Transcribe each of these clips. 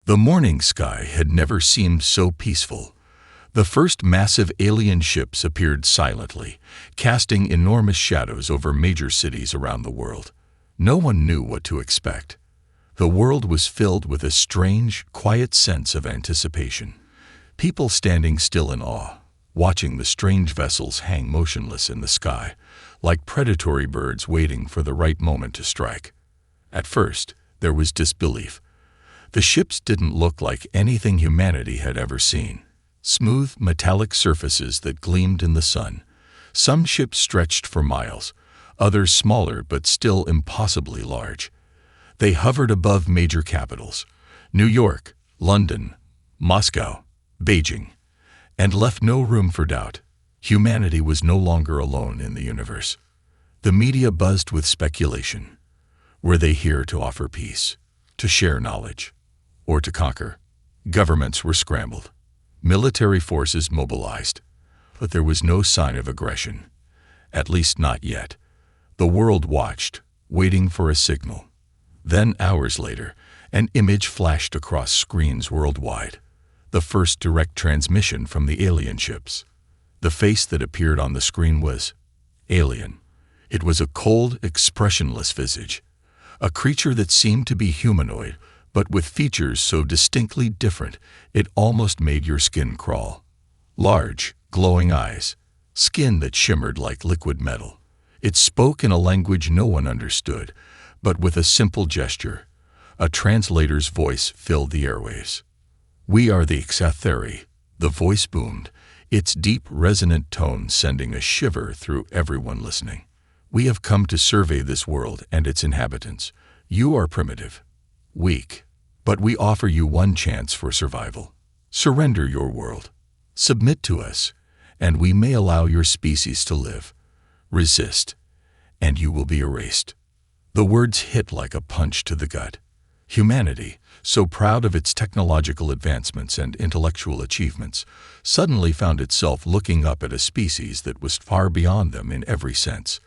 The morning sky had never seemed so peaceful. The first massive alien ships appeared silently, casting enormous shadows over major cities around the world. No one knew what to expect. The world was filled with a strange, quiet sense of anticipation. People standing still in awe, watching the strange vessels hang motionless in the sky, like predatory birds waiting for the right moment to strike. At first, there was disbelief. The ships didn't look like anything humanity had ever seen. Smooth, metallic surfaces that gleamed in the sun. Some ships stretched for miles, others smaller but still impossibly large. They hovered above major capitals, New York, London, Moscow, Beijing, and left no room for doubt. Humanity was no longer alone in the universe. The media buzzed with speculation. Were they here to offer peace, to share knowledge, or to conquer? Governments were scrambled. Military forces mobilized. But there was no sign of aggression. At least not yet. The world watched, waiting for a signal. Then, hours later, an image flashed across screens worldwide. The first direct transmission from the alien ships. The face that appeared on the screen was alien. It was a cold, expressionless visage. A creature that seemed to be humanoid, but with features so distinctly different it almost made your skin crawl. Large, glowing eyes, skin that shimmered like liquid metal. It spoke in a language no one understood, but with a simple gesture, a translator's voice filled the airwaves. "We are the Xatheri," the voice boomed, its deep, resonant tone sending a shiver through everyone listening. "We have come to survey this world and its inhabitants. You are primitive, weak, but we offer you one chance for survival. Surrender your world. Submit to us, and we may allow your species to live. Resist, and you will be erased." The words hit like a punch to the gut. Humanity, so proud of its technological advancements and intellectual achievements, suddenly found itself looking up at a species that was far beyond them in every sense.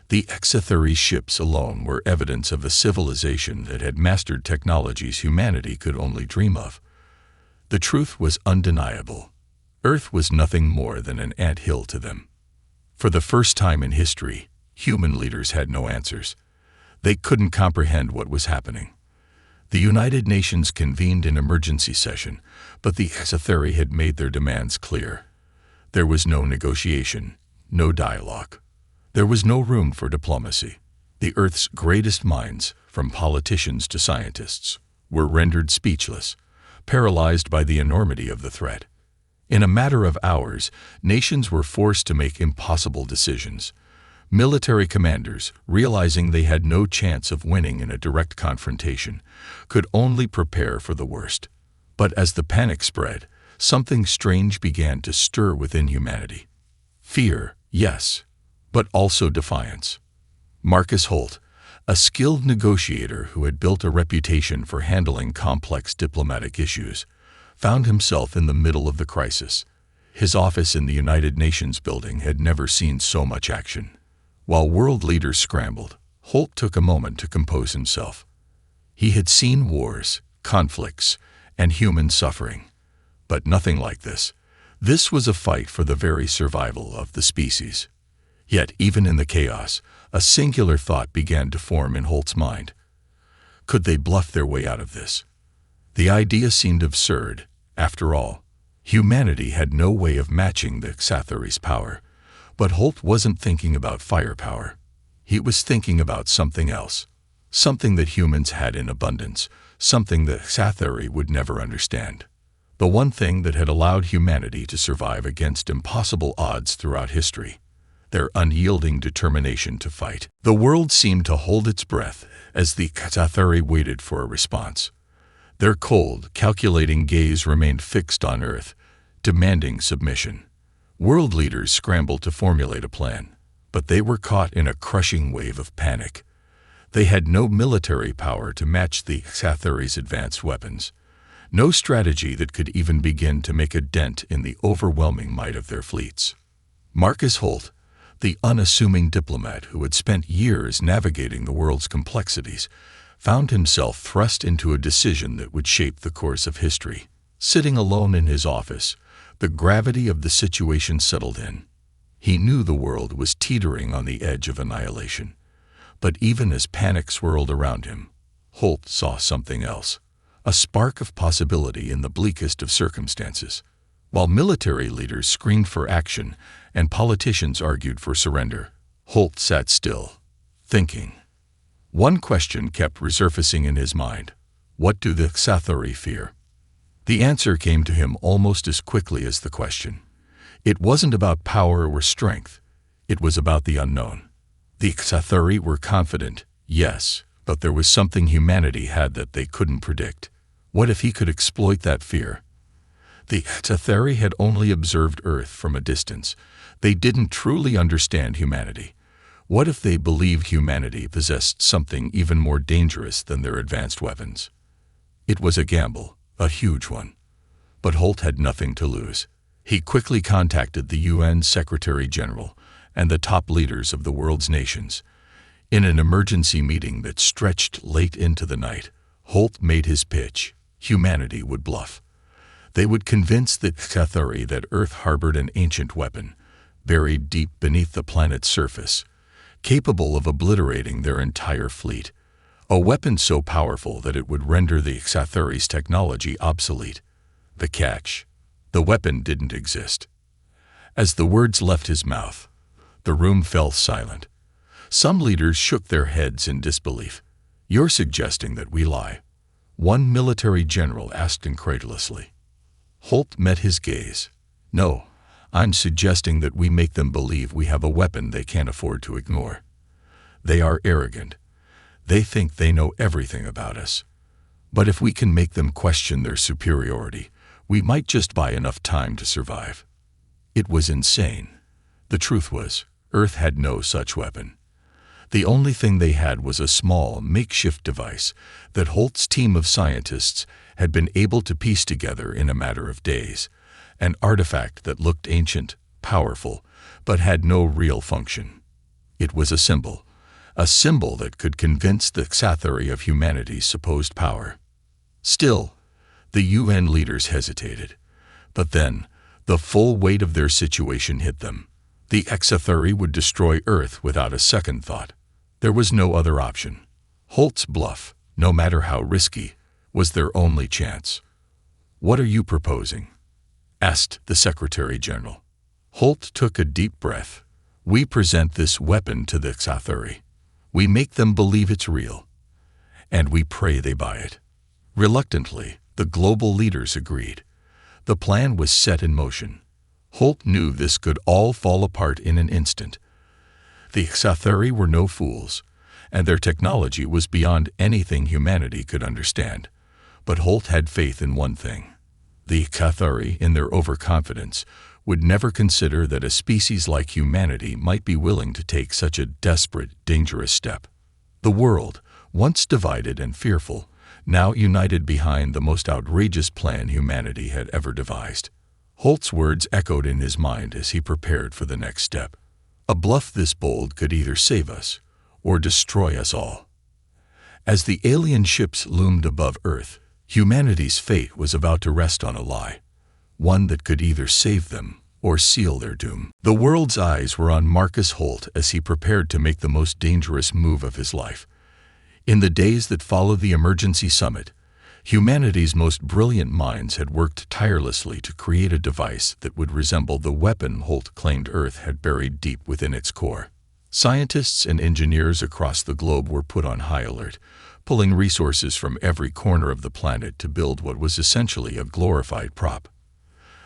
The Xatheri ships alone were evidence of a civilization that had mastered technologies humanity could only dream of. The truth was undeniable. Earth was nothing more than an anthill to them. For the first time in history, human leaders had no answers. They couldn't comprehend what was happening. The United Nations convened an emergency session, but the Xatheri had made their demands clear. There was no negotiation, no dialogue. There was no room for diplomacy. The Earth's greatest minds, from politicians to scientists, were rendered speechless, paralyzed by the enormity of the threat. In a matter of hours, nations were forced to make impossible decisions. Military commanders, realizing they had no chance of winning in a direct confrontation, could only prepare for the worst. But as the panic spread, something strange began to stir within humanity. Fear, yes, but also defiance. Marcus Holt, a skilled negotiator who had built a reputation for handling complex diplomatic issues, found himself in the middle of the crisis. His office in the United Nations building had never seen so much action. While world leaders scrambled, Holt took a moment to compose himself. He had seen wars, conflicts, and human suffering, but nothing like this. This was a fight for the very survival of the species. Yet, even in the chaos, a singular thought began to form in Holt's mind. Could they bluff their way out of this? The idea seemed absurd. After all, humanity had no way of matching the Xatheri's power. But Holt wasn't thinking about firepower. He was thinking about something else. Something that humans had in abundance. Something the Xatheri would never understand. The one thing that had allowed humanity to survive against impossible odds throughout history. Their unyielding determination to fight. The world seemed to hold its breath as the Xatheri waited for a response. Their cold, calculating gaze remained fixed on Earth, demanding submission. World leaders scrambled to formulate a plan, but they were caught in a crushing wave of panic. They had no military power to match the Xatheri's advanced weapons, no strategy that could even begin to make a dent in the overwhelming might of their fleets. Marcus Holt, the unassuming diplomat who had spent years navigating the world's complexities, found himself thrust into a decision that would shape the course of history. Sitting alone in his office, the gravity of the situation settled in. He knew the world was teetering on the edge of annihilation. But even as panic swirled around him, Holt saw something else, a spark of possibility in the bleakest of circumstances. While military leaders screamed for action and politicians argued for surrender, Holt sat still, thinking. One question kept resurfacing in his mind. What do the Xathari fear? The answer came to him almost as quickly as the question. It wasn't about power or strength. It was about the unknown. The Xathari were confident, yes, but there was something humanity had that they couldn't predict. What if he could exploit that fear? The Xathari had only observed Earth from a distance. They didn't truly understand humanity. What if they believed humanity possessed something even more dangerous than their advanced weapons? It was a gamble, a huge one. But Holt had nothing to lose. He quickly contacted the UN Secretary General and the top leaders of the world's nations. In an emergency meeting that stretched late into the night, Holt made his pitch. Humanity would bluff. They would convince the Xathari that Earth harbored an ancient weapon, buried deep beneath the planet's surface, capable of obliterating their entire fleet. A weapon so powerful that it would render the Xathari's technology obsolete. The catch: the weapon didn't exist. As the words left his mouth, the room fell silent. Some leaders shook their heads in disbelief. "You're suggesting that we lie?" one military general asked incredulously. Holt met his gaze. "No, I'm suggesting that we make them believe we have a weapon they can't afford to ignore. They are arrogant. They think they know everything about us. But if we can make them question their superiority, we might just buy enough time to survive." It was insane. The truth was, Earth had no such weapon. The only thing they had was a small, makeshift device that Holt's team of scientists had been able to piece together in a matter of days, an artifact that looked ancient, powerful, but had no real function. It was a symbol that could convince the Xathari of humanity's supposed power. Still, the UN leaders hesitated. But then, the full weight of their situation hit them. The Xathari would destroy Earth without a second thought. There was no other option. Holt's bluff, no matter how risky, was their only chance. "What are you proposing?" asked the Secretary General. Holt took a deep breath. "We present this weapon to the Xathari. We make them believe it's real. And we pray they buy it." Reluctantly, the global leaders agreed. The plan was set in motion. Holt knew this could all fall apart in an instant. The Xathari were no fools, and their technology was beyond anything humanity could understand. But Holt had faith in one thing. The Xathari, in their overconfidence, would never consider that a species like humanity might be willing to take such a desperate, dangerous step. The world, once divided and fearful, now united behind the most outrageous plan humanity had ever devised. Holt's words echoed in his mind as he prepared for the next step. A bluff this bold could either save us or destroy us all. As the alien ships loomed above Earth, humanity's fate was about to rest on a lie, one that could either save them or seal their doom. The world's eyes were on Marcus Holt as he prepared to make the most dangerous move of his life. In the days that followed the emergency summit, humanity's most brilliant minds had worked tirelessly to create a device that would resemble the weapon Holt claimed Earth had buried deep within its core. Scientists and engineers across the globe were put on high alert, pulling resources from every corner of the planet to build what was essentially a glorified prop.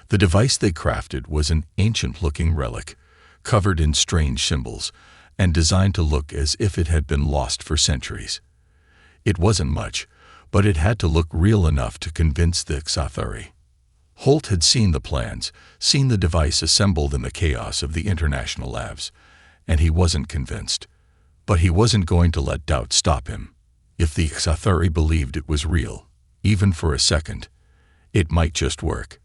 The device they crafted was an ancient-looking relic, covered in strange symbols, and designed to look as if it had been lost for centuries. It wasn't much, but it had to look real enough to convince the Xathari. Holt had seen the plans, seen the device assembled in the chaos of the international labs, and he wasn't convinced. But he wasn't going to let doubt stop him. If the Xathari believed it was real, even for a second, it might just work.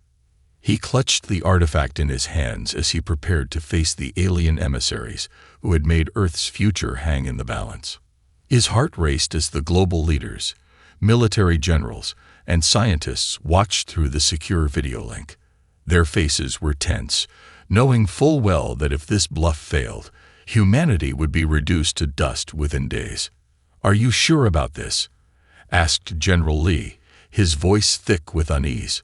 He clutched the artifact in his hands as he prepared to face the alien emissaries who had made Earth's future hang in the balance. His heart raced as the global leaders, military generals, and scientists watched through the secure video link. Their faces were tense, knowing full well that if this bluff failed, humanity would be reduced to dust within days. "Are you sure about this?" asked General Lee, his voice thick with unease.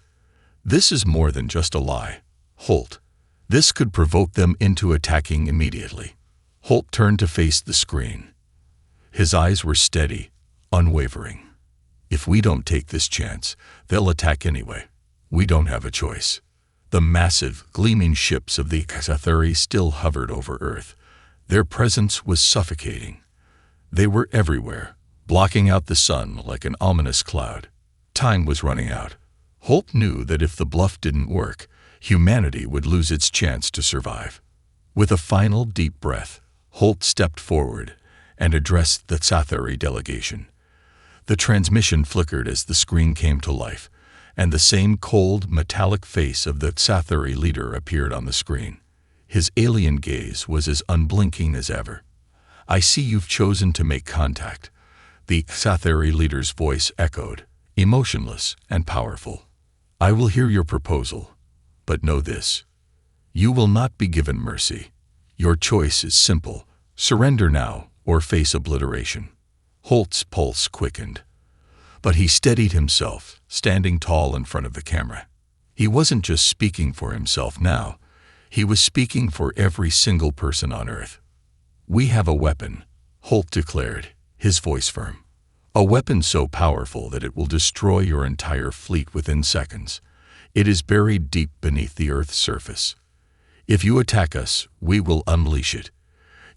"This is more than just a lie, Holt. This could provoke them into attacking immediately." Holt turned to face the screen. His eyes were steady, unwavering. "If we don't take this chance, they'll attack anyway. We don't have a choice." The massive, gleaming ships of the HFY still hovered over Earth. Their presence was suffocating. They were everywhere, blocking out the sun like an ominous cloud. Time was running out. Holt knew that if the bluff didn't work, humanity would lose its chance to survive. With a final deep breath, Holt stepped forward and addressed the HFY delegation. The transmission flickered as the screen came to life, and the same cold, metallic face of the HFY leader appeared on the screen. His alien gaze was as unblinking as ever. "I see you've chosen to make contact," the HFY leader's voice echoed, emotionless and powerful. "I will hear your proposal, but know this. You will not be given mercy. Your choice is simple: surrender now or face obliteration." Holt's pulse quickened, but he steadied himself, standing tall in front of the camera. He wasn't just speaking for himself now. He was speaking for every single person on Earth. "We have a weapon," Holt declared, his voice firm. "A weapon so powerful that it will destroy your entire fleet within seconds. It is buried deep beneath the Earth's surface. If you attack us, we will unleash it.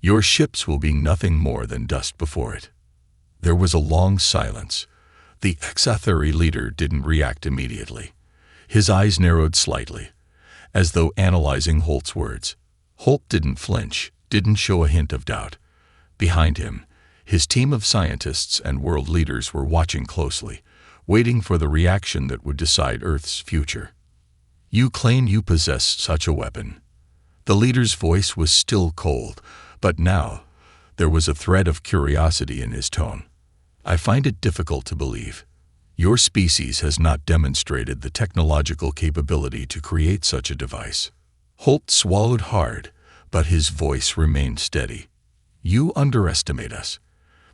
Your ships will be nothing more than dust before it." There was a long silence. The HFY leader didn't react immediately. His eyes narrowed slightly, as though analyzing Holt's words. Holt didn't flinch, didn't show a hint of doubt. Behind him, his team of scientists and world leaders were watching closely, waiting for the reaction that would decide Earth's future. "You claim you possess such a weapon." The leader's voice was still cold, but now there was a thread of curiosity in his tone. "I find it difficult to believe. Your species has not demonstrated the technological capability to create such a device." Holt swallowed hard, but his voice remained steady. "You underestimate us.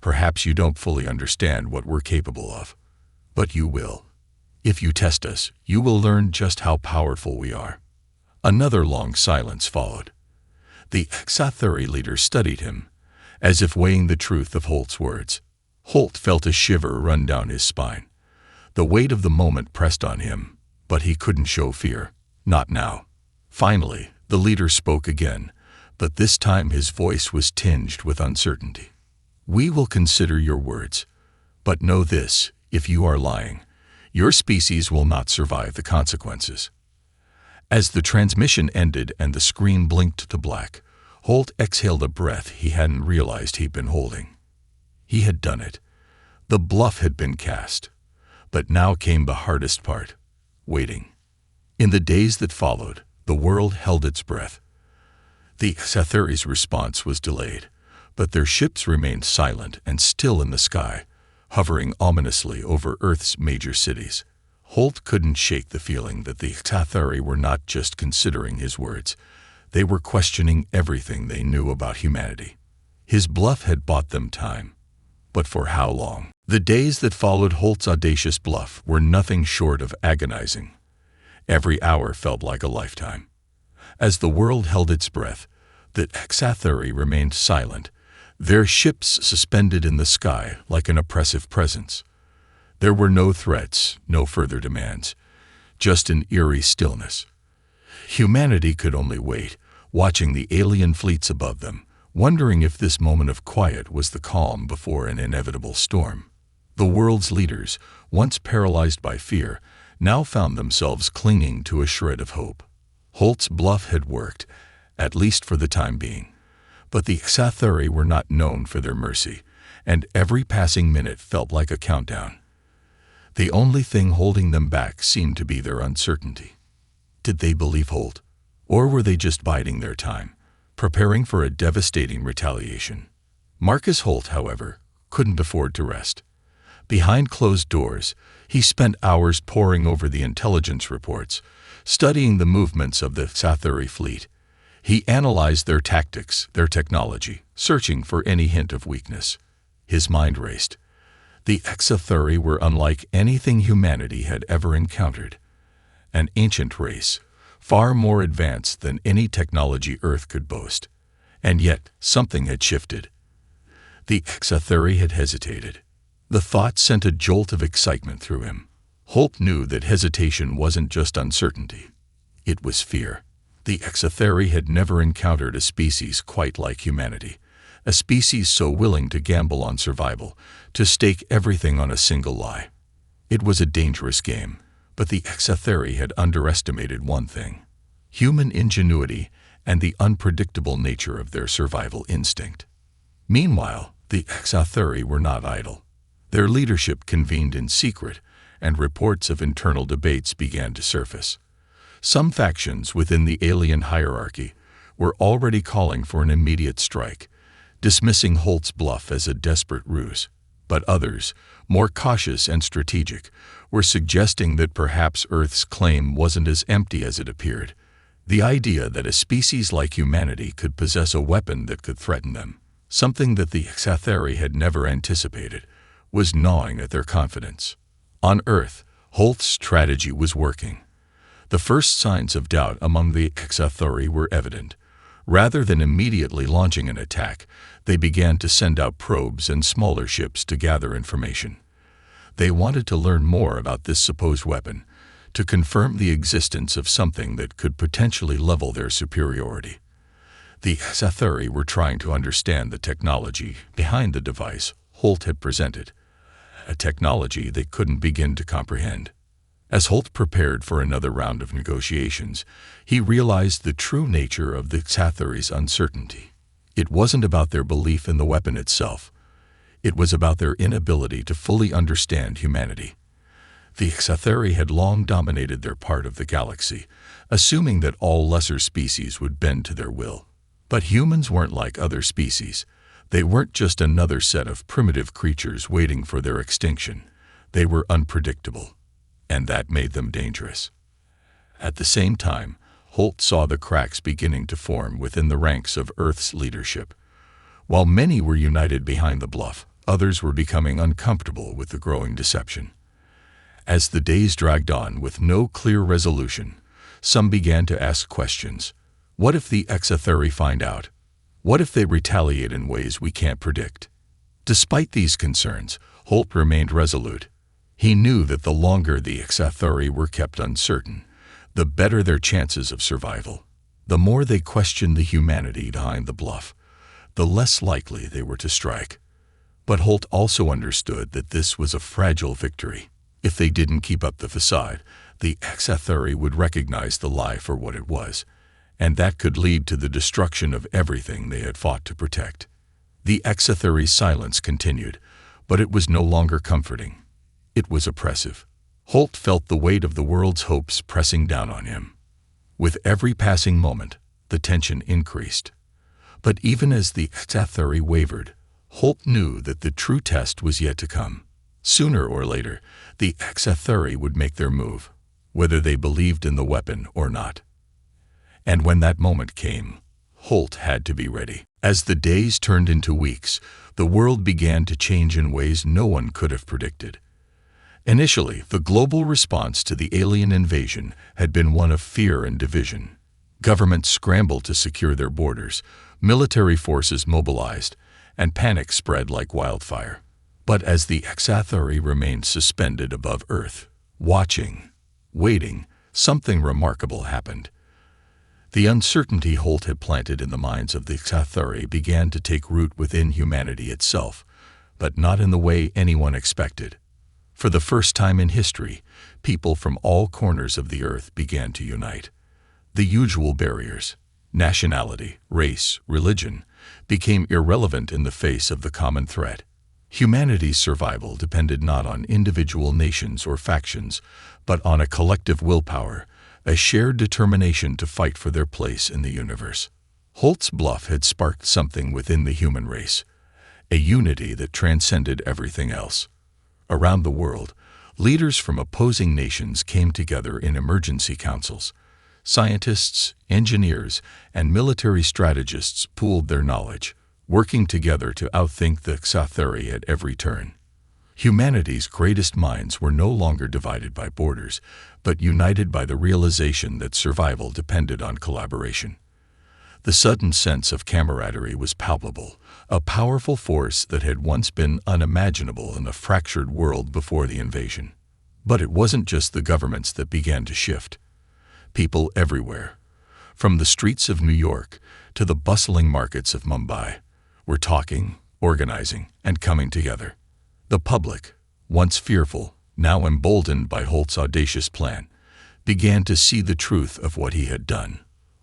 Perhaps you don't fully understand what we're capable of. But you will. If you test us, you will learn just how powerful we are." Another long silence followed. The HFY leader studied him, as if weighing the truth of Holt's words. Holt felt a shiver run down his spine. The weight of the moment pressed on him, but he couldn't show fear. Not now. Finally, the leader spoke again, but this time his voice was tinged with uncertainty. "We will consider your words, but know this: if you are lying, your species will not survive the consequences." As the transmission ended and the screen blinked to black, Holt exhaled a breath he hadn't realized he'd been holding. He had done it. The bluff had been cast. But now came the hardest part: waiting. In the days that followed, the world held its breath. The HFY's response was delayed, but their ships remained silent and still in the sky, hovering ominously over Earth's major cities. Holt couldn't shake the feeling that the HFY were not just considering his words. They were questioning everything they knew about humanity. His bluff had bought them time. But for how long? The days that followed Holt's audacious bluff were nothing short of agonizing. Every hour felt like a lifetime. As the world held its breath, the HFY remained silent, their ships suspended in the sky like an oppressive presence. There were no threats, no further demands, just an eerie stillness. Humanity could only wait, watching the alien fleets above them, wondering if this moment of quiet was the calm before an inevitable storm. The world's leaders, once paralyzed by fear, now found themselves clinging to a shred of hope. Holt's bluff had worked, at least for the time being. But the HFY were not known for their mercy, and every passing minute felt like a countdown. The only thing holding them back seemed to be their uncertainty. Did they believe Holt? Or were they just biding their time, preparing for a devastating retaliation? Marcus Holt, however, couldn't afford to rest. Behind closed doors, he spent hours poring over the intelligence reports, studying the movements of the Xathari fleet. He analyzed their tactics, their technology, searching for any hint of weakness. His mind raced. The Xathari were unlike anything humanity had ever encountered. An ancient race, far more advanced than any technology Earth could boast. And yet, something had shifted. The Xathari had hesitated. The thought sent a jolt of excitement through him. Holt knew that hesitation wasn't just uncertainty. It was fear. The Xathari had never encountered a species quite like humanity, a species so willing to gamble on survival, to stake everything on a single lie. It was a dangerous game, but the Xathari had underestimated one thing: human ingenuity and the unpredictable nature of their survival instinct. Meanwhile, the Xathari were not idle. Their leadership convened in secret, and reports of internal debates began to surface. Some factions within the alien hierarchy were already calling for an immediate strike, dismissing Holt's bluff as a desperate ruse. But others, more cautious and strategic, were suggesting that perhaps Earth's claim wasn't as empty as it appeared. The idea that a species like humanity could possess a weapon that could threaten them, something that the Xathari had never anticipated, was gnawing at their confidence. On Earth, Holt's strategy was working. The first signs of doubt among the Xathari were evident. Rather than immediately launching an attack, they began to send out probes and smaller ships to gather information. They wanted to learn more about this supposed weapon, to confirm the existence of something that could potentially level their superiority. The Xathari were trying to understand the technology behind the device Holt had presented, a technology they couldn't begin to comprehend. As Holt prepared for another round of negotiations, he realized the true nature of the Xathari's uncertainty. It wasn't about their belief in the weapon itself. It was about their inability to fully understand humanity. The Xathari had long dominated their part of the galaxy, assuming that all lesser species would bend to their will. But humans weren't like other species. They weren't just another set of primitive creatures waiting for their extinction. They were unpredictable, and that made them dangerous. At the same time, Holt saw the cracks beginning to form within the ranks of Earth's leadership. While many were united behind the bluff, others were becoming uncomfortable with the growing deception. As the days dragged on with no clear resolution, some began to ask questions. What if the Xathari find out? What if they retaliate in ways we can't predict? Despite these concerns, Holt remained resolute. He knew that the longer the Xathari were kept uncertain, the better their chances of survival. The more they questioned the humanity behind the bluff, the less likely they were to strike. But Holt also understood that this was a fragile victory. If they didn't keep up the facade, the Xathari would recognize the lie for what it was, and that could lead to the destruction of everything they had fought to protect. The Xathari's silence continued, but it was no longer comforting. It was oppressive. Holt felt the weight of the world's hopes pressing down on him. With every passing moment, the tension increased. But even as the Xathari wavered, Holt knew that the true test was yet to come. Sooner or later, the Xathari would make their move, whether they believed in the weapon or not. And when that moment came, Holt had to be ready. As the days turned into weeks, the world began to change in ways no one could have predicted. Initially, the global response to the alien invasion had been one of fear and division. Governments scrambled to secure their borders, military forces mobilized, and panic spread like wildfire. But as the Xathari remained suspended above Earth, watching, waiting, something remarkable happened. The uncertainty Holt had planted in the minds of the Xathari began to take root within humanity itself, but not in the way anyone expected. For the first time in history, people from all corners of the Earth began to unite. The usual barriers, nationality, race, religion, became irrelevant in the face of the common threat. Humanity's survival depended not on individual nations or factions, but on a collective willpower, a shared determination to fight for their place in the universe. Holt's bluff had sparked something within the human race. a unity that transcended everything else. Around the world, leaders from opposing nations came together in emergency councils. Scientists, engineers, and military strategists pooled their knowledge, working together to outthink the Xatheri at every turn. Humanity's greatest minds were no longer divided by borders, but united by the realization that survival depended on collaboration. The sudden sense of camaraderie was palpable, a powerful force that had once been unimaginable in a fractured world before the invasion. But it wasn't just the governments that began to shift. People everywhere, from the streets of New York to the bustling markets of Mumbai, were talking, organizing, and coming together. The public, once fearful, now emboldened by Holt's audacious plan, began to see the truth of what he had done.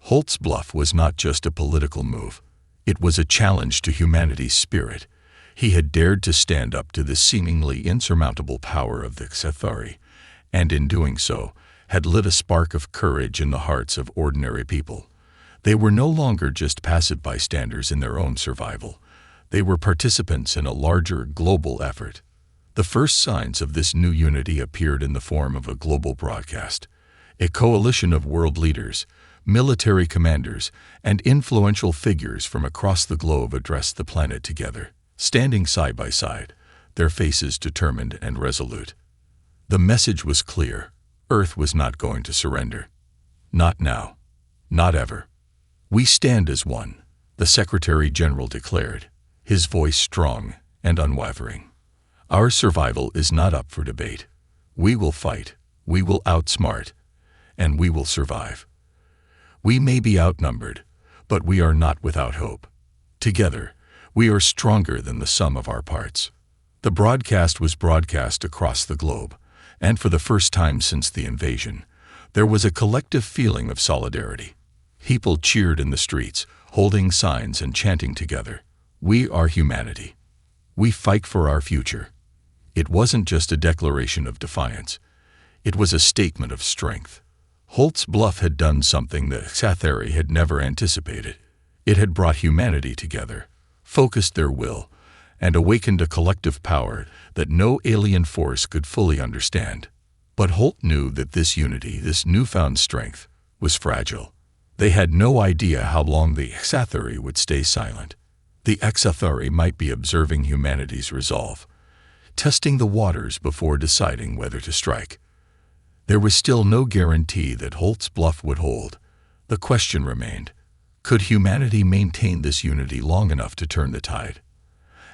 Holt's bluff was not just a political move. It was a challenge to humanity's spirit. He had dared to stand up to the seemingly insurmountable power of the Xathari, and in doing so, had lit a spark of courage in the hearts of ordinary people. They were no longer just passive bystanders in their own survival. They were participants in a larger global effort. The first signs of this new unity appeared in the form of a global broadcast. A coalition of world leaders, military commanders, and influential figures from across the globe addressed the planet together, standing side by side, their faces determined and resolute. The message was clear. Earth was not going to surrender. Not now. Not ever. "We stand as one," the Secretary General declared, his voice strong and unwavering. "Our survival is not up for debate. We will fight, we will outsmart, and we will survive. We may be outnumbered, but we are not without hope. Together, we are stronger than the sum of our parts." The broadcast was broadcast across the globe, and for the first time since the invasion, there was a collective feeling of solidarity. People cheered in the streets, holding signs and chanting together, "We are humanity. We fight for our future." It wasn't just a declaration of defiance. It was a statement of strength. Holt's bluff had done something the Xatheri had never anticipated. It had brought humanity together, focused their will, and awakened a collective power that no alien force could fully understand. But Holt knew that this unity, this newfound strength, was fragile. They had no idea how long the Xatheri would stay silent. The Xatheri might be observing humanity's resolve, testing the waters before deciding whether to strike. There was still no guarantee that Holt's bluff would hold. The question remained, could humanity maintain this unity long enough to turn the tide?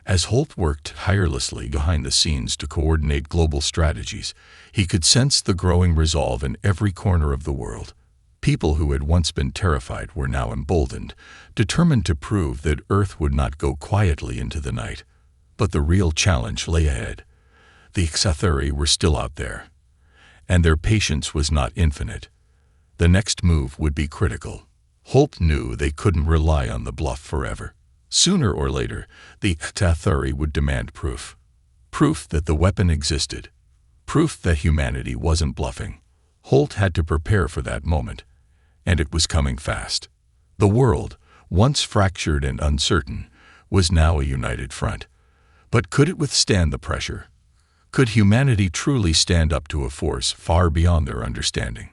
As Holt worked tirelessly behind the scenes to coordinate global strategies, he could sense the growing resolve in every corner of the world. People who had once been terrified were now emboldened, determined to prove that Earth would not go quietly into the night. But the real challenge lay ahead. The Xatheri were still out there, and their patience was not infinite. The next move would be critical. Holt knew they couldn't rely on the bluff forever. Sooner or later, the Xatheri would demand proof. Proof that the weapon existed. Proof that humanity wasn't bluffing. Holt had to prepare for that moment, and it was coming fast. The world, once fractured and uncertain, was now a united front. But could it withstand the pressure? Could humanity truly stand up to a force far beyond their understanding?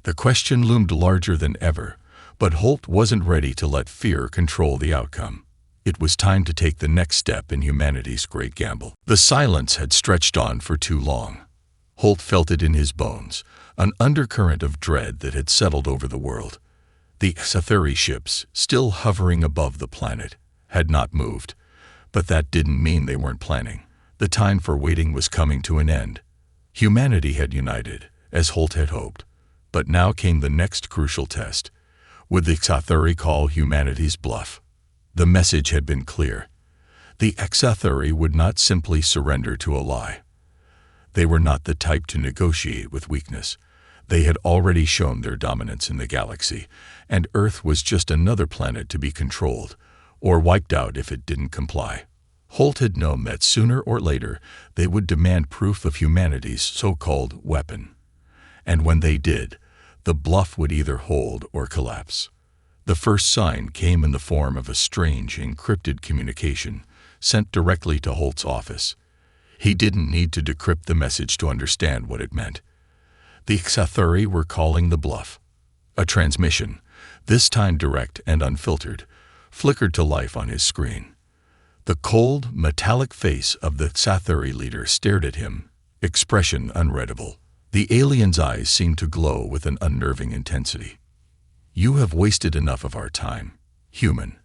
The question loomed larger than ever, but Holt wasn't ready to let fear control the outcome. It was time to take the next step in humanity's great gamble. The silence had stretched on for too long. Holt felt it in his bones, an undercurrent of dread that had settled over the world. The Xatheri ships, still hovering above the planet, had not moved. But that didn't mean they weren't planning. The time for waiting was coming to an end. Humanity had united, as Holt had hoped. But now came the next crucial test. Would the Xatheri call humanity's bluff? The message had been clear. The Xatheri would not simply surrender to a lie. They were not the type to negotiate with weakness. They had already shown their dominance in the galaxy, and Earth was just another planet to be controlled, or wiped out if it didn't comply. Holt had known that sooner or later they would demand proof of humanity's so-called weapon. And when they did, the bluff would either hold or collapse. The first sign came in the form of a strange, encrypted communication, sent directly to Holt's office. He didn't need to decrypt the message to understand what it meant. The HFY were calling the Bluff. A transmission, this time direct and unfiltered, flickered to life on his screen. The cold, metallic face of the HFY leader stared at him, expression unreadable. The alien's eyes seemed to glow with an unnerving intensity. "You have wasted enough of our time, human."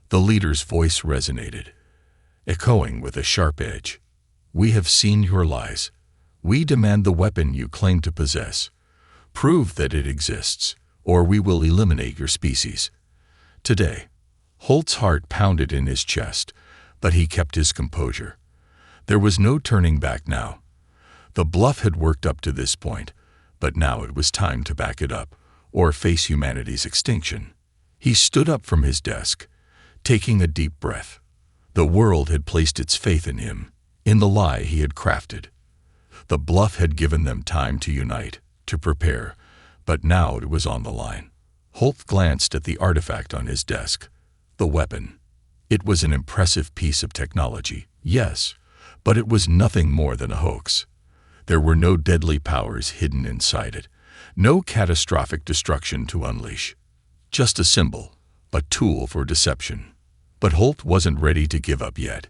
The leader's voice resonated, echoing with a sharp edge. "We have seen your lies. We demand the weapon you claim to possess. Prove that it exists, or we will eliminate your species." Today, Holt's heart pounded in his chest, but he kept his composure. There was no turning back now. The Bluff had worked up to this point, but now it was time to back it up, or face humanity's extinction. He stood up from his desk, taking a deep breath. The world had placed its faith in him, in the lie he had crafted. The Bluff had given them time to unite, to prepare, but now it was on the line. Holt glanced at the artifact on his desk. The weapon. It was an impressive piece of technology, yes, but it was nothing more than a hoax. There were no deadly powers hidden inside it, no catastrophic destruction to unleash. Just a symbol, a tool for deception. But Holt wasn't ready to give up yet.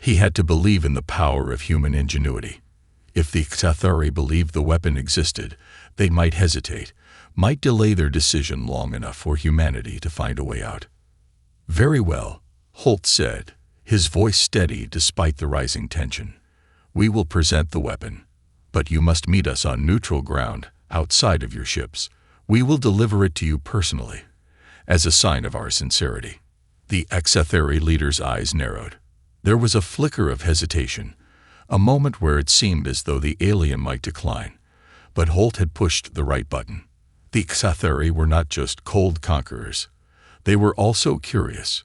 He had to believe in the power of human ingenuity. If the HFY believed the weapon existed, they might hesitate, might delay their decision long enough for humanity to find a way out. "Very well," Holt said, his voice steady despite the rising tension. "We will present the weapon, but you must meet us on neutral ground, outside of your ships. We will deliver it to you personally, as a sign of our sincerity." The HFY leader's eyes narrowed. There was a flicker of hesitation, a moment where it seemed as though the alien might decline, but Holt had pushed the right button. The HFY were not just cold conquerors. They were also curious.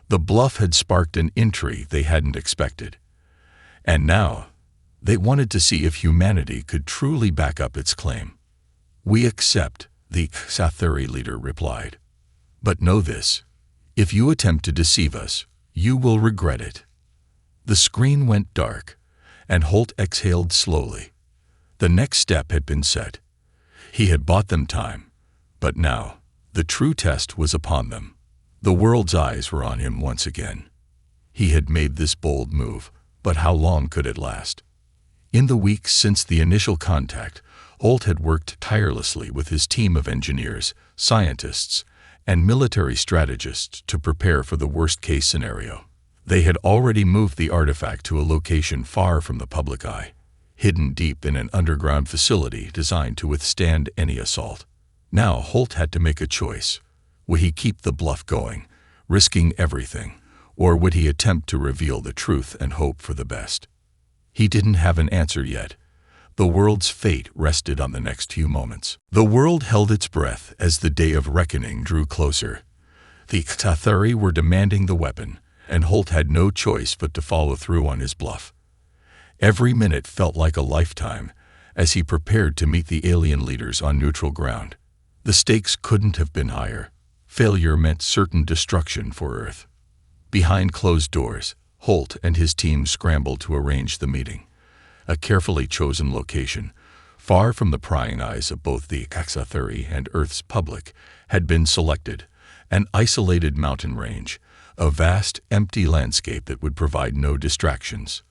The Bluff had sparked an intrigue they hadn't expected. And now, they wanted to see if humanity could truly back up its claim. "We accept," the HFY leader replied. "But know this, if you attempt to deceive us, you will regret it." The screen went dark, and Holt exhaled slowly. The next step had been set. He had bought them time, but now, the true test was upon them. The world's eyes were on him once again. He had made this bold move, but how long could it last? In the weeks since the initial contact, Holt had worked tirelessly with his team of engineers, scientists, and military strategists to prepare for the worst-case scenario. They had already moved the artifact to a location far from the public eye, hidden deep in an underground facility designed to withstand any assault. Now Holt had to make a choice. Would he keep the Bluff going, risking everything, or would he attempt to reveal the truth and hope for the best? He didn't have an answer yet. The world's fate rested on the next few moments. The world held its breath as the day of reckoning drew closer. The HFY were demanding the weapon, and Holt had no choice but to follow through on his bluff. Every minute felt like a lifetime as he prepared to meet the alien leaders on neutral ground. The stakes couldn't have been higher. Failure meant certain destruction for Earth. Behind closed doors, Holt and his team scrambled to arrange the meeting. A carefully chosen location, far from the prying eyes of both the HFY and Earth's public, had been selected, an isolated mountain range, a vast, empty landscape that would provide no distractions.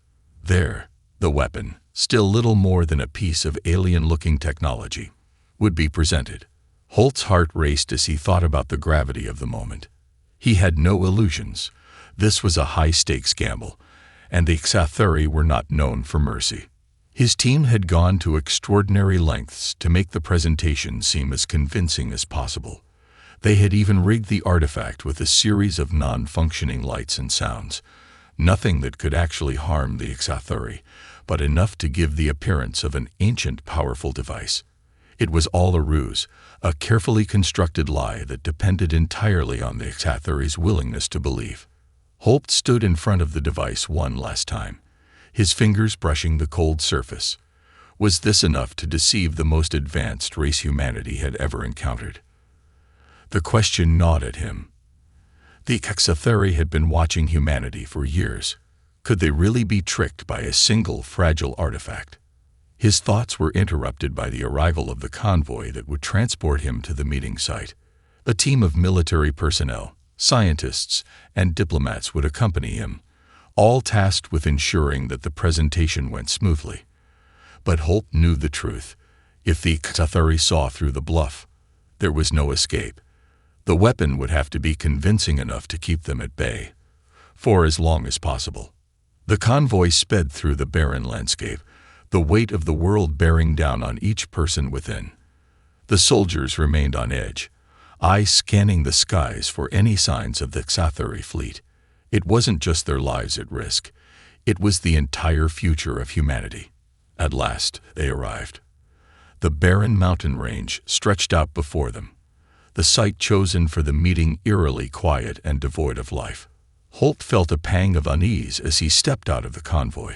There, the weapon, still little more than a piece of alien-looking technology, would be presented. Holt's heart raced as he thought about the gravity of the moment. He had no illusions. This was a high-stakes gamble, and the HFY were not known for mercy. His team had gone to extraordinary lengths to make the presentation seem as convincing as possible. They had even rigged the artifact with a series of non-functioning lights and sounds, nothing that could actually harm the HFY, but enough to give the appearance of an ancient, powerful device. It was all a ruse, a carefully constructed lie that depended entirely on the HFY's willingness to believe. Holt stood in front of the device one last time, his fingers brushing the cold surface. Was this enough to deceive the most advanced race humanity had ever encountered? The question gnawed at him. The Exatheri had been watching humanity for years. Could they really be tricked by a single fragile artifact? His thoughts were interrupted by the arrival of the convoy that would transport him to the meeting site. A team of military personnel, scientists, and diplomats would accompany him, all tasked with ensuring that the presentation went smoothly. But Holt knew the truth. If the Exatheri saw through the bluff, there was no escape. The weapon would have to be convincing enough to keep them at bay, for as long as possible. The convoy sped through the barren landscape, the weight of the world bearing down on each person within. The soldiers remained on edge, eyes scanning the skies for any signs of the Exatheri fleet. It wasn't just their lives at risk. It was the entire future of humanity. At last, they arrived. The barren mountain range stretched out before them, the site chosen for the meeting eerily quiet and devoid of life. Holt felt a pang of unease as he stepped out of the convoy.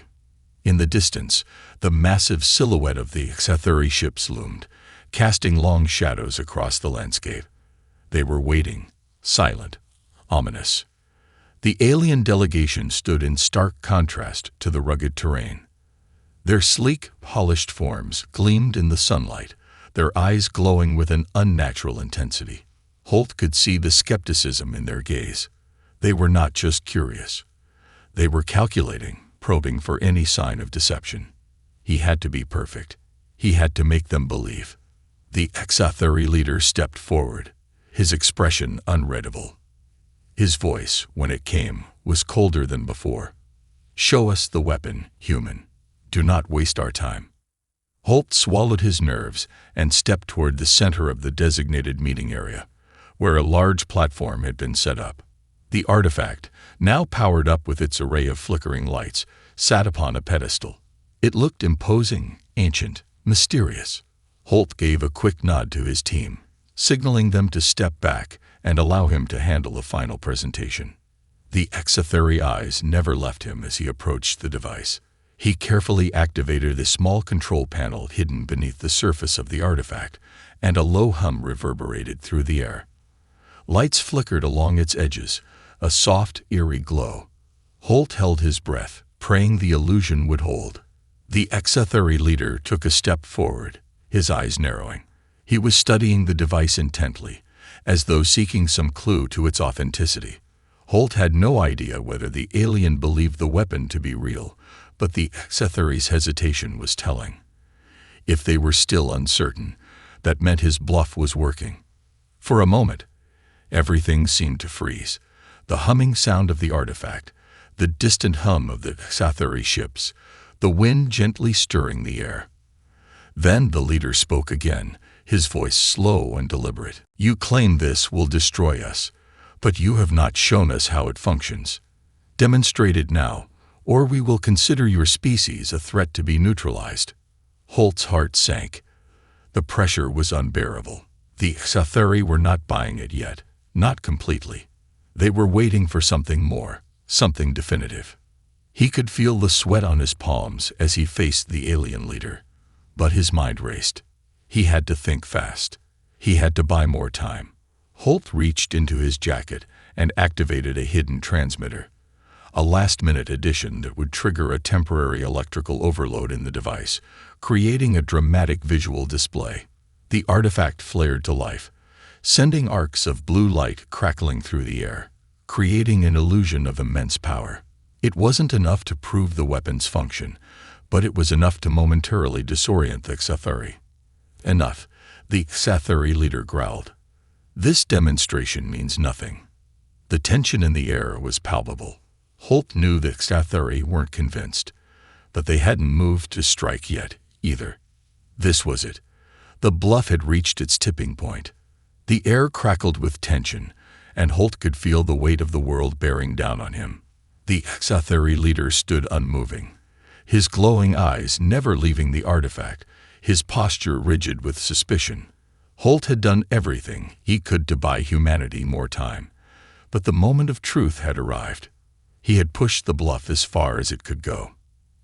In the distance, the massive silhouette of the Exatheri ships loomed, casting long shadows across the landscape. They were waiting, silent, ominous. The alien delegation stood in stark contrast to the rugged terrain. Their sleek, polished forms gleamed in the sunlight, their eyes glowing with an unnatural intensity. Holt could see the skepticism in their gaze. They were not just curious. They were calculating, probing for any sign of deception. He had to be perfect. He had to make them believe. The Exatheri leader stepped forward, his expression unreadable. His voice, when it came, was colder than before. "Show us the weapon, human. Do not waste our time." Holt swallowed his nerves and stepped toward the center of the designated meeting area, where a large platform had been set up. The artifact, now powered up with its array of flickering lights, sat upon a pedestal. It looked imposing, ancient, mysterious. Holt gave a quick nod to his team, signaling them to step back and allow him to handle a final presentation. The Exatheri eyes never left him as he approached the device. He carefully activated a small control panel hidden beneath the surface of the artifact, and a low hum reverberated through the air. Lights flickered along its edges, a soft, eerie glow. Holt held his breath, praying the illusion would hold. The Exatheri leader took a step forward, his eyes narrowing. He was studying the device intently, as though seeking some clue to its authenticity. Holt had no idea whether the alien believed the weapon to be real, but the Exatheri's hesitation was telling. If they were still uncertain, that meant his bluff was working. For a moment, everything seemed to freeze. The humming sound of the artifact, the distant hum of the Exatheri ships, the wind gently stirring the air. Then the leader spoke again, his voice slow and deliberate. "You claim this will destroy us, but you have not shown us how it functions. Demonstrate it now, or we will consider your species a threat to be neutralized." Holt's heart sank. The pressure was unbearable. The Exatheri were not buying it yet, not completely. They were waiting for something more, something definitive. He could feel the sweat on his palms as he faced the alien leader. But his mind raced. He had to think fast. He had to buy more time. Holt reached into his jacket and activated a hidden transmitter, a last-minute addition that would trigger a temporary electrical overload in the device, creating a dramatic visual display. The artifact flared to life, sending arcs of blue light crackling through the air, creating an illusion of immense power. It wasn't enough to prove the weapon's function, but it was enough to momentarily disorient the Exatheri. "Enough," the Exatheri leader growled. "This demonstration means nothing." The tension in the air was palpable. Holt knew the Exatheri weren't convinced, but they hadn't moved to strike yet, either. This was it. The bluff had reached its tipping point. The air crackled with tension, and Holt could feel the weight of the world bearing down on him. The Exatheri leader stood unmoving, his glowing eyes never leaving the artifact, his posture rigid with suspicion. Holt had done everything he could to buy humanity more time, but the moment of truth had arrived. He had pushed the bluff as far as it could go.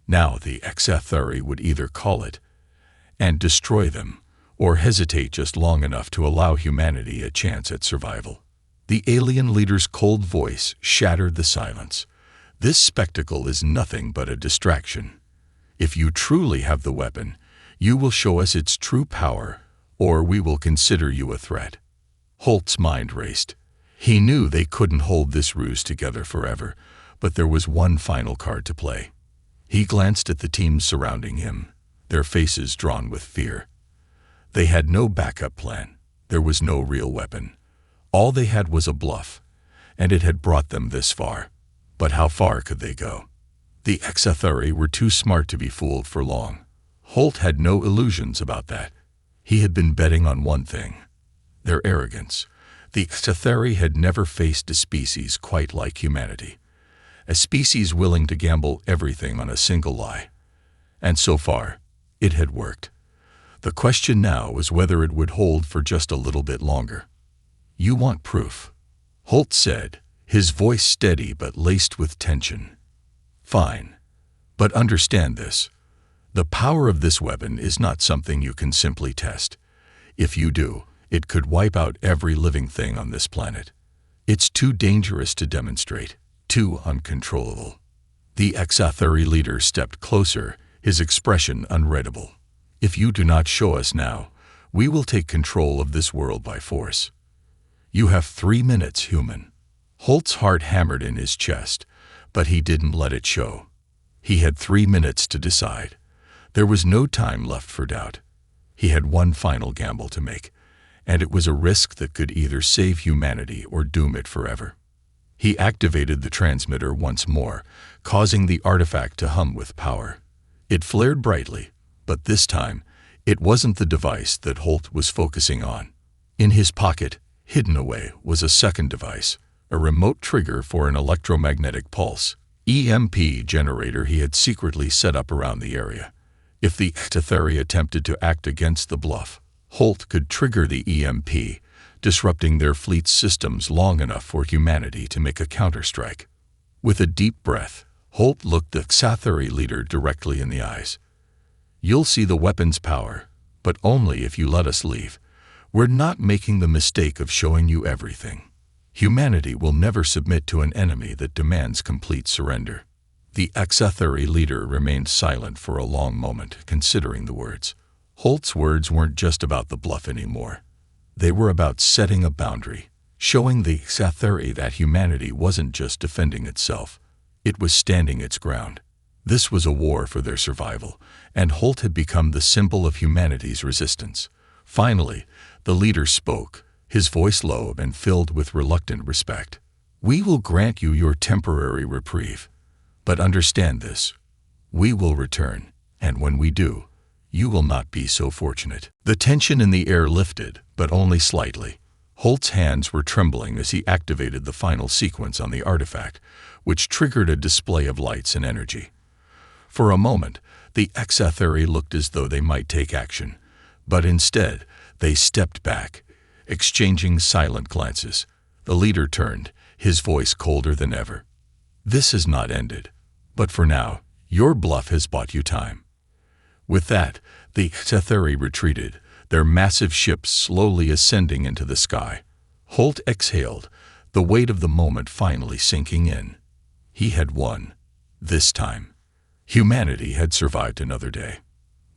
Now the Exatheri would either call it and destroy them, or hesitate just long enough to allow humanity a chance at survival. The alien leader's cold voice shattered the silence. This spectacle is nothing but a distraction. If you truly have the weapon, you will show us its true power, or we will consider you a threat. Holt's mind raced. He knew they couldn't hold this ruse together forever, but there was one final card to play. He glanced at the teams surrounding him, their faces drawn with fear. They had no backup plan. There was no real weapon. All they had was a bluff, and it had brought them this far. But how far could they go? The HFY were too smart to be fooled for long. Holt had no illusions about that. He had been betting on one thing: their arrogance. The HFY had never faced a species quite like humanity. A species willing to gamble everything on a single lie. And so far, it had worked. The question now was whether it would hold for just a little bit longer. "You want proof," Holt said, his voice steady but laced with tension. "Fine. But understand this. The power of this weapon is not something you can simply test. If you do, it could wipe out every living thing on this planet. It's too dangerous to demonstrate, too uncontrollable." The HFY leader stepped closer, his expression unreadable. "If you do not show us now, we will take control of this world by force. You have 3 minutes, human." Holt's heart hammered in his chest, but he didn't let it show. He had 3 minutes to decide. There was no time left for doubt. He had one final gamble to make, and it was a risk that could either save humanity or doom it forever. He activated the transmitter once more, causing the artifact to hum with power. It flared brightly, but this time, it wasn't the device that Holt was focusing on. In his pocket, hidden away, was a second device, a remote trigger for an electromagnetic pulse, EMP generator he had secretly set up around the area. If the HFY attempted to act against the bluff, Holt could trigger the EMP, disrupting their fleet's systems long enough for humanity to make a counterstrike. With a deep breath, Holt looked the HFY leader directly in the eyes. "You'll see the weapon's power, but only if you let us leave. We're not making the mistake of showing you everything. Humanity will never submit to an enemy that demands complete surrender." The HFY leader remained silent for a long moment, considering the words. Holt's words weren't just about the bluff anymore. They were about setting a boundary, showing the HFY that humanity wasn't just defending itself. It was standing its ground. This was a war for their survival, and Holt had become the symbol of humanity's resistance. Finally, the leader spoke, his voice low and filled with reluctant respect. "We will grant you your temporary reprieve. But understand this: we will return, and when we do, you will not be so fortunate." The tension in the air lifted, but only slightly. Holt's hands were trembling as he activated the final sequence on the artifact, which triggered a display of lights and energy. For a moment, the HFY looked as though they might take action, but instead, they stepped back, exchanging silent glances. The leader turned, his voice colder than ever. "This has not ended, but for now, your bluff has bought you time." With that, the HFY retreated, their massive ships slowly ascending into the sky. Holt exhaled, the weight of the moment finally sinking in. He had won. This time. Humanity had survived another day.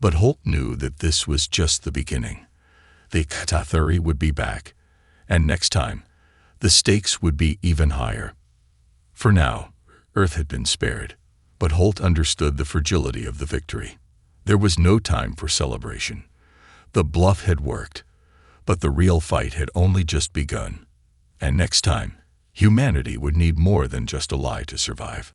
But Holt knew that this was just the beginning. The HFY would be back, and next time, the stakes would be even higher. For now, Earth had been spared, but Holt understood the fragility of the victory. There was no time for celebration. The bluff had worked, but the real fight had only just begun. And next time, humanity would need more than just a lie to survive.